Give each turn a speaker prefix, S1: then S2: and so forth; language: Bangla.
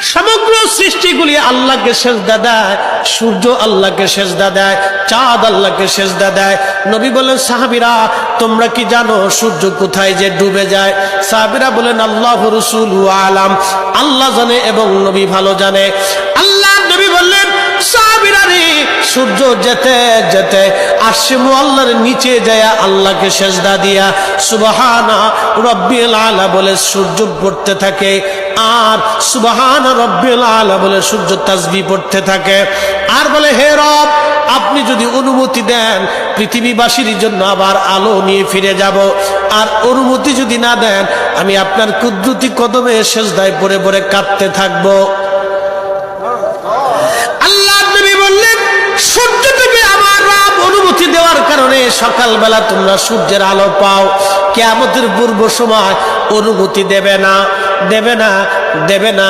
S1: সমগ্র সৃষ্টিগুলি আল্লাহকে সেজদা দেয়, সূর্য আল্লাহকে সেজদা দেয়, চাঁদ আল্লাহকে সেজদা দেয়। নবী বলেন, সাহাবীরা তোমরা কি জানো সূর্য কোথায় যে ডুবে যায়? সাহাবীরা বলেন, আল্লাহু রাসূলু আলাম, আল্লাহ জানে এবং নবী ভালো জানে। আল্লাহ নবী বললেন, সাহাবীরা রে, সূর্য যেতে যেতে আরশে মুআল্লার নিচে যায় আল্লাহকে সেজদা দিয়া সুবহানা রাব্বিল আলা বলে সূর্য পড়তে থাকে, আর সুবহান রাব্বিল আলা বলে সূর্য তাসবিহ পড়তে থাকে, আর বলে, হে রব, আপনি যদি অনুমতি দেন পৃথিবীবাসীর জন্য আবার আলো নিয়ে ফিরে যাব, আর অনুমতি যদি না দেন আমি আপনার কুদরতি কদমে সেজদায় পড়ে পড়ে কাঁদতে থাকবো। আল্লাহ নবী বললেন, সূর্য থেকে আমার রব অনুমতি দেওয়ার কারণে সকালবেলা তোমরা সূর্যের আলো পাও, কিয়ামতের পূর্ব সময় অনুমতি দেবে না, দেবে না, দেবে না।